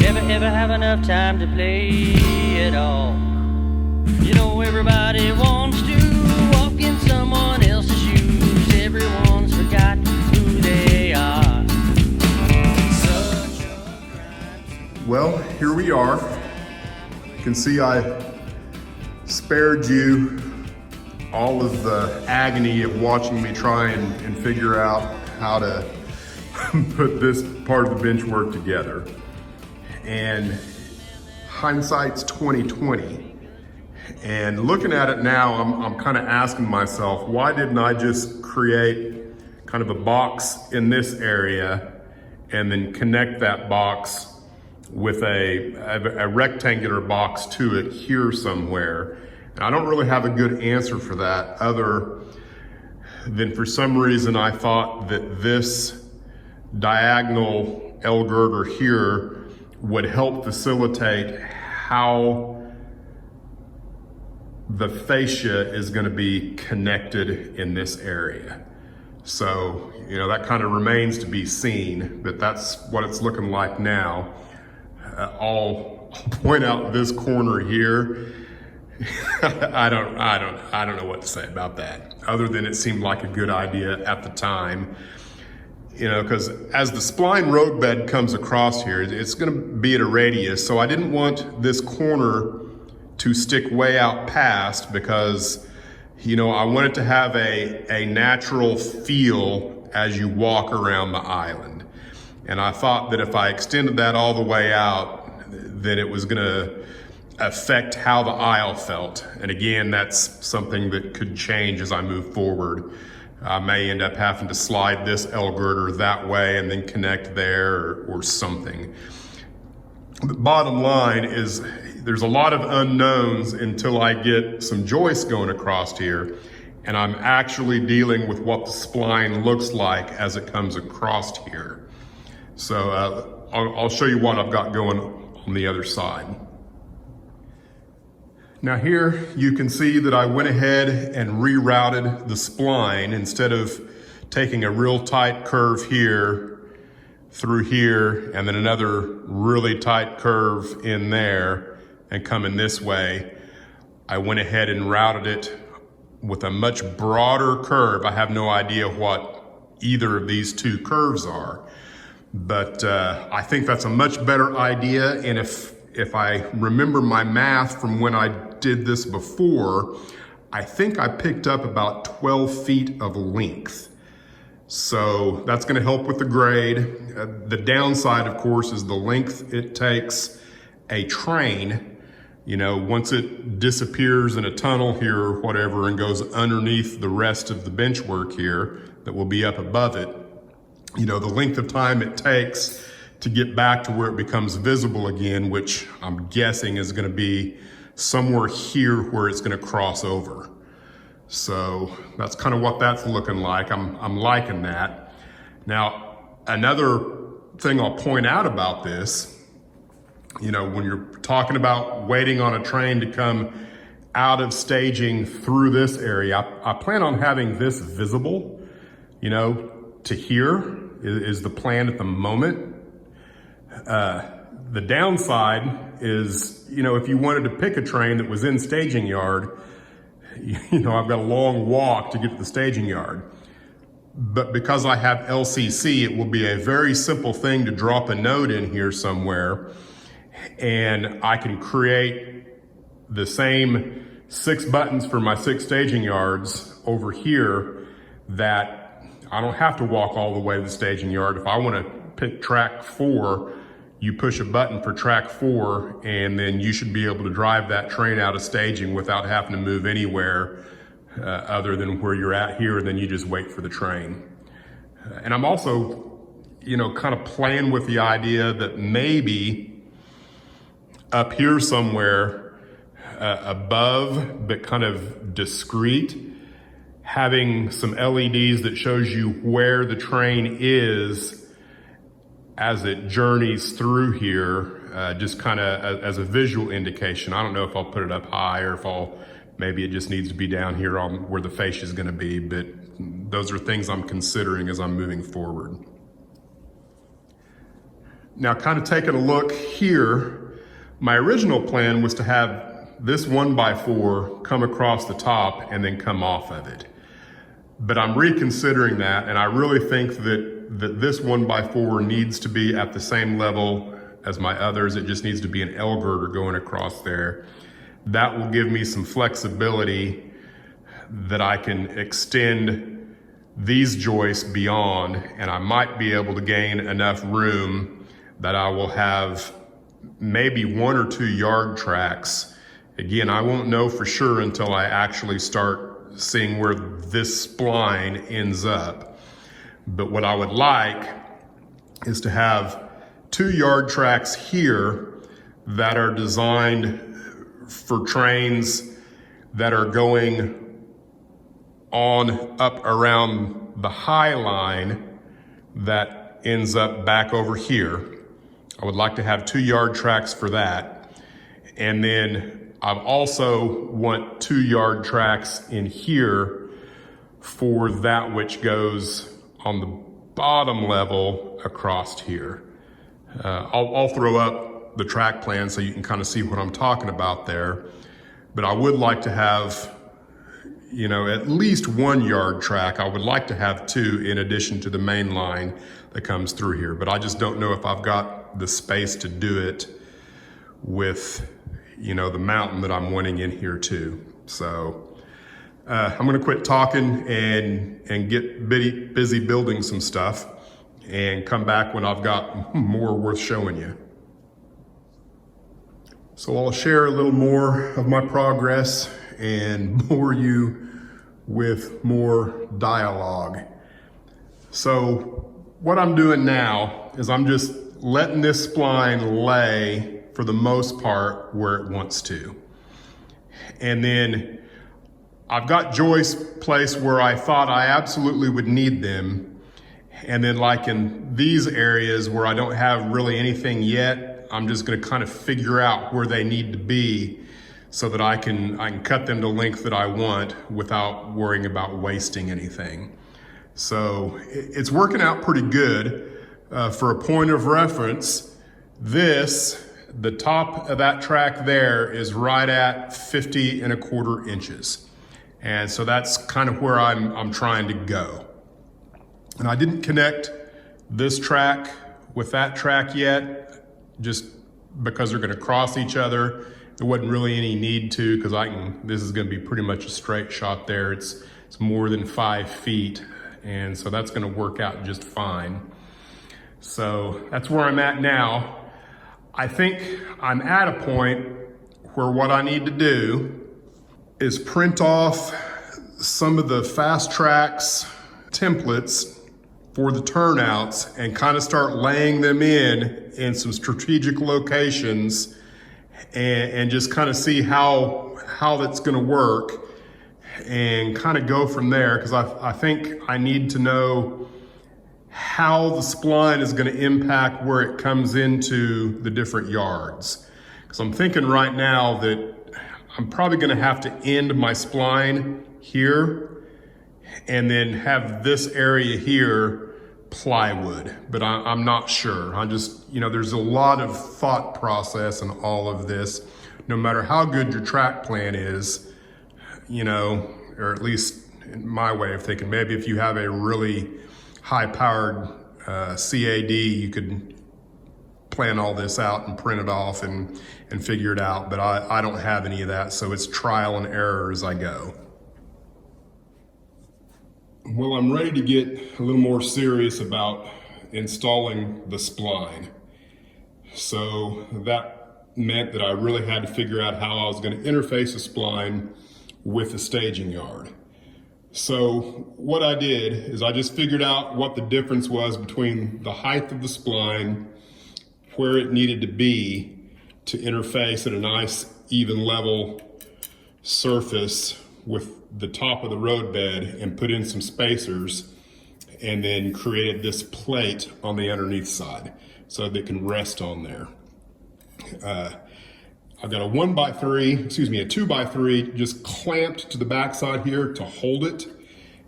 Never have enough time to play it all. You know everybody wants to walk in someone else's shoes. Everyone's forgot who they are. Well, here we are. You can see I spared you all of the agony of watching me try and figure out how to put this part of the bench work together. And hindsight's 2020. And looking at it now, I'm kind of asking myself, why didn't I just create kind of a box in this area and then connect that box with a rectangular box to it here somewhere? And I don't really have a good answer for that, other than for some reason I thought that this diagonal L-girder here would help facilitate how the fascia is going to be connected in this area. So, you know, that kind of remains to be seen, but that's what it's looking like now. I'll point out this corner here. I don't know what to say about that, other than it seemed like a good idea at the time. You know, because as the spline road bed comes across here, it's going to be at a radius, so I didn't want this corner to stick way out past, because, you know, I wanted to have a natural feel as you walk around the island. And I thought that if I extended that all the way out, then it was going to affect how the aisle felt. And again, that's something that could change as I move forward. I may end up having to slide this L-girder that way and then connect there or something. The bottom line is there's a lot of unknowns until I get some joists going across here, and I'm actually dealing with what the spline looks like as it comes across here. So I'll show you what I've got going on the other side. Now here you can see that I went ahead and rerouted the spline. Instead of taking a real tight curve here through here and then another really tight curve in there and coming this way, I went ahead and routed it with a much broader curve. I have no idea what either of these two curves are, but I think that's a much better idea. And if I remember my math from when I did this before, I think I picked up about 12 feet of length. So that's going to help with the grade. The downside, of course, is the length it takes a train, you know, once it disappears in a tunnel here or whatever and goes underneath the rest of the bench work here that will be up above it, you know, the length of time it takes to get back to where it becomes visible again, which I'm guessing is going to be somewhere here where it's going to cross over. So that's kind of what that's looking like. I'm liking that. Now, another thing I'll point out about this, you know, when you're talking about waiting on a train to come out of staging through this area, I plan on having this visible, you know, to here is the plan at the moment. The downside is, you know, if you wanted to pick a train that was in staging yard, you know, I've got a long walk to get to the staging yard. But because I have LCC, it will be a very simple thing to drop a node in here somewhere, and I can create the same 6 buttons for my 6 staging yards over here that I don't have to walk all the way to the staging yard. If I want to pick track 4, you push a button for track 4, and then you should be able to drive that train out of staging without having to move anywhere other than where you're at here, and then you just wait for the train. And I'm also, you know, kind of playing with the idea that maybe up here somewhere above, but kind of discreet, having some LEDs that shows you where the train is as it journeys through here, just kind of as a visual indication. I don't know if I'll put it up high or if maybe it just needs to be down here on where the fascia is going to be, but those are things I'm considering as I'm moving forward. Now, kind of taking a look here, my original plan was to have this 1x4 come across the top and then come off of it. But I'm reconsidering that, and I really think that this 1x4 needs to be at the same level as my others. It just needs to be an L-girder going across there. That will give me some flexibility that I can extend these joists beyond, and I might be able to gain enough room that I will have maybe 1 or 2 yard tracks. Again, I won't know for sure until I actually start seeing where this spline ends up. But what I would like is to have 2 yard tracks here that are designed for trains that are going on up around the high line that ends up back over here. I would like to have 2 yard tracks for that. And then I also want 2 yard tracks in here for that which goes on the bottom level across here. I'll throw up the track plan so you can kind of see what I'm talking about there. But I would like to have, you know, at least 1 yard track. I would like to have 2 in addition to the main line that comes through here. But I just don't know if I've got the space to do it with, you know, the mountain that I'm wanting in here too. So I'm gonna quit talking and get busy building some stuff and come back when I've got more worth showing you. So I'll share a little more of my progress and bore you with more dialogue. So what I'm doing now is I'm just letting this spline lay for the most part where it wants to. And then I've got joists placed where I thought I absolutely would need them. And then like in these areas where I don't have really anything yet, I'm just gonna kind of figure out where they need to be so that I can cut them to length that I want without worrying about wasting anything. So it's working out pretty good. For a point of reference, the top of that track there is right at 50 1/4 inches. And so that's kind of where I'm trying to go. And I didn't connect this track with that track yet, just because they're gonna cross each other. There wasn't really any need to, because this is gonna be pretty much a straight shot there. It's more than 5 feet, and so that's gonna work out just fine. So that's where I'm at now. I think I'm at a point where what I need to do is print off some of the fast tracks templates for the turnouts and kind of start laying them in some strategic locations and just kind of see how that's gonna work and kind of go from there, because I think I need to know how the spline is going to impact where it comes into the different yards. Because I'm thinking right now that I'm probably going to have to end my spline here and then have this area here plywood, but I'm not sure. I just, you know, there's a lot of thought process in all of this. No matter how good your track plan is, you know, or at least in my way of thinking, maybe if you have a really high-powered CAD, you could plan all this out and print it off and figure it out, but I don't have any of that, so it's trial and error as I go. Well, I'm ready to get a little more serious about installing the spline. So that meant that I really had to figure out how I was going to interface the spline with the staging yard. So what I did is I just figured out what the difference was between the height of the spline, where it needed to be to interface at a nice even level surface with the top of the roadbed, and put in some spacers, and then created this plate on the underneath side so they can rest on there. I've got a 2x3 just clamped to the backside here to hold it.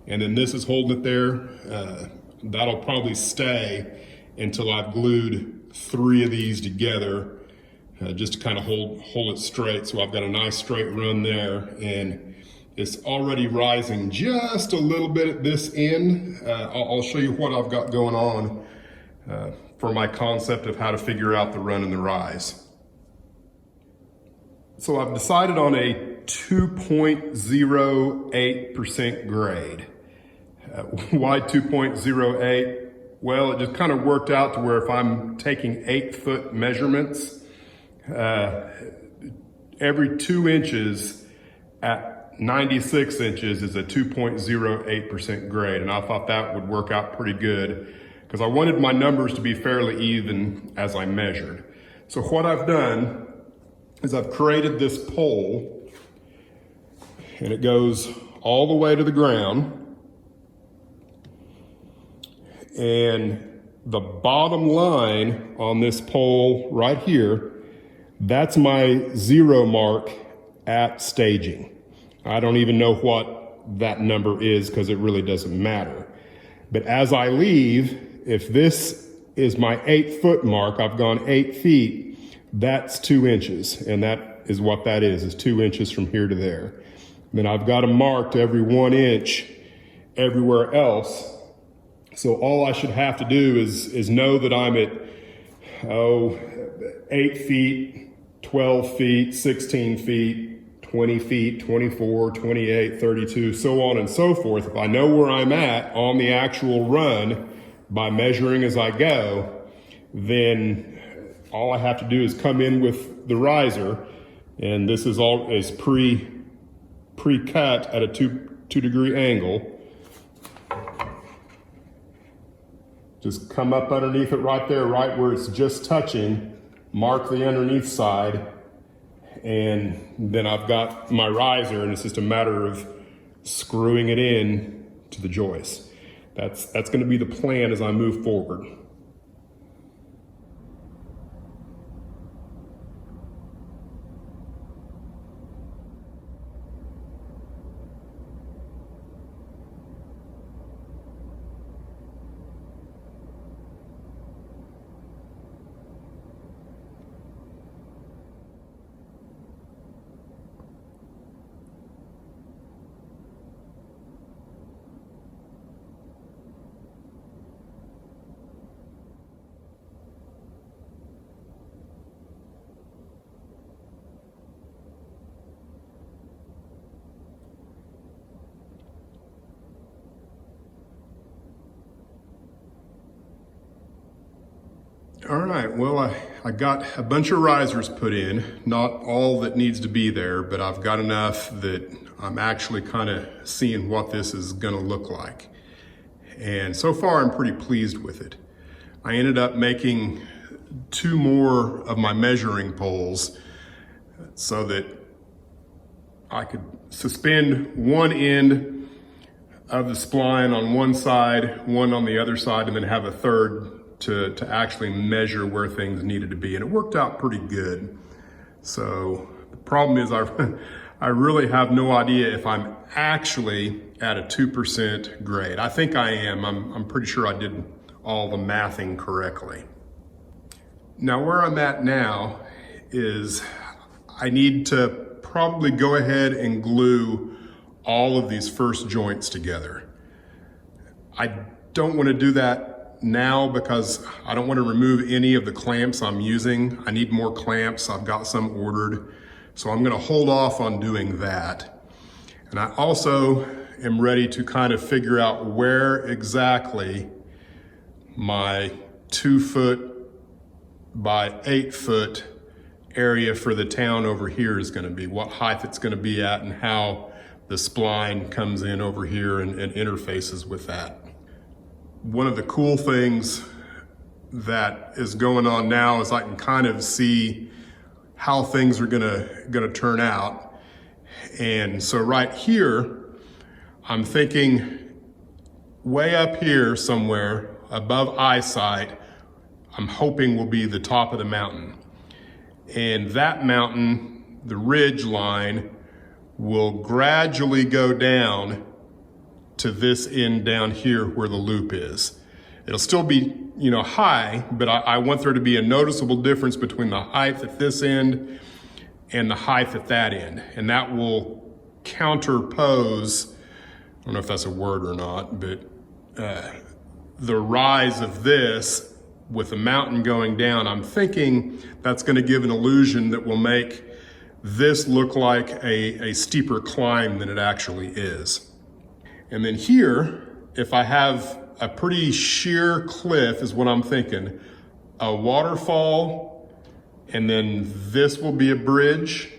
And then this is holding it there. That'll probably stay until I've glued 3 of these together just to kind of hold it straight. So I've got a nice straight run there, and it's already rising just a little bit at this end. I'll show you what I've got going on for my concept of how to figure out the run and the rise. So I've decided on a 2.08% grade. Why 2.08? Well, it just kind of worked out to where if I'm taking 8-foot measurements, every 2 inches at 96 inches is a 2.08% grade. And I thought that would work out pretty good because I wanted my numbers to be fairly even as I measured. So what I've done is I've created this pole, and it goes all the way to the ground. And the bottom line on this pole right here, that's my 0 mark at staging. I don't even know what that number is because it really doesn't matter. But as I leave, if this is my 8-foot mark, I've gone 8 feet, that's 2 inches. And that is what that is 2 inches from here to there. Then I've got them marked every 1 inch everywhere else. So all I should have to do is know that I'm at 8 feet, 12 feet, 16 feet, 20 feet, 24, 28, 32, so on and so forth. If I know where I'm at on the actual run by measuring as I go, then all I have to do is come in with the riser, and this is pre-cut at a 2-degree angle. Just come up underneath it right there, right where it's just touching, mark the underneath side, and then I've got my riser, and it's just a matter of screwing it in to the joist. That's going to be the plan as I move forward. All right, well, I got a bunch of risers put in, not all that needs to be there, but I've got enough that I'm actually kind of seeing what this is gonna look like. And so far, I'm pretty pleased with it. I ended up making 2 more of my measuring poles so that I could suspend one end of the spline on one side, one on the other side, and then have a third to actually measure where things needed to be. And it worked out pretty good. So the problem is I really have no idea if I'm actually at a 2% grade. I think I am. I'm pretty sure I did all the mathing correctly. Now where I'm at now is I need to probably go ahead and glue all of these first joints together. I don't want to do that now because I don't want to remove any of the clamps I'm using. I need more clamps. I've got some ordered. So I'm going to hold off on doing that. And I also am ready to kind of figure out where exactly my 2-foot by 8-foot area for the town over here is going to be, what height it's going to be at, and how the spline comes in over here and interfaces with that. One of the cool things that is going on now is I can kind of see how things are gonna turn out. And so right here, I'm thinking way up here somewhere above eyesight, I'm hoping will be the top of the mountain. And that mountain, the ridge line, will gradually go down to this end down here where the loop is. It'll still be, you know, high, but I want there to be a noticeable difference between the height at this end and the height at that end. And that will counterpose, I don't know if that's a word or not, but the rise of this with the mountain going down. I'm thinking that's going to give an illusion that will make this look like a steeper climb than it actually is. And then here, if I have a pretty sheer cliff is what I'm thinking, a waterfall, and then this will be a bridge,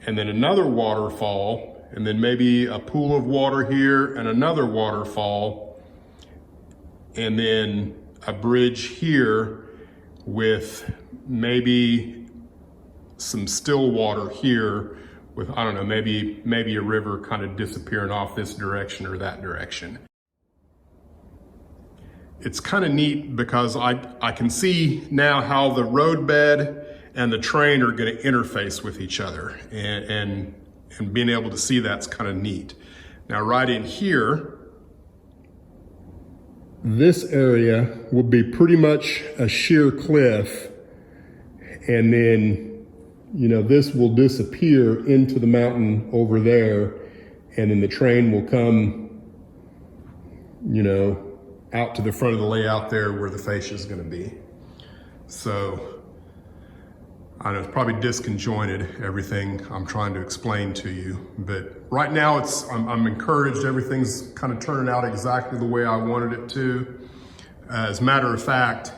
and then another waterfall, and then maybe a pool of water here and another waterfall, and then a bridge here with maybe some still water here with, I don't know, maybe a river kind of disappearing off this direction or that direction. It's kind of neat because I can see now how the roadbed and the train are going to interface with each other, and being able to see that's kind of neat. Now right in here, this area will be pretty much a sheer cliff, and then, you know, this will disappear into the mountain over there, and then the train will come, you know, out to the front of the layout there where the fascia is going to be. So I know it's probably disconjointed, everything I'm trying to explain to you, but right now I'm encouraged. Everything's kind of turning out exactly the way I wanted it to. As a matter of fact,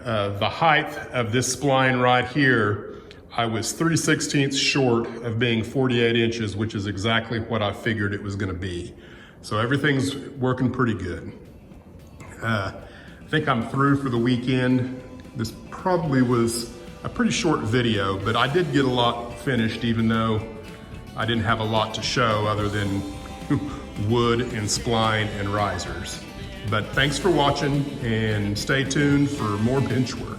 the height of this spline right here, I was 3/16 short of being 48 inches, which is exactly what I figured it was going to be. So everything's working pretty good. I think I'm through for the weekend. This probably was a pretty short video, but I did get a lot finished, even though I didn't have a lot to show other than wood and spline and risers. But thanks for watching, and stay tuned for more bench work.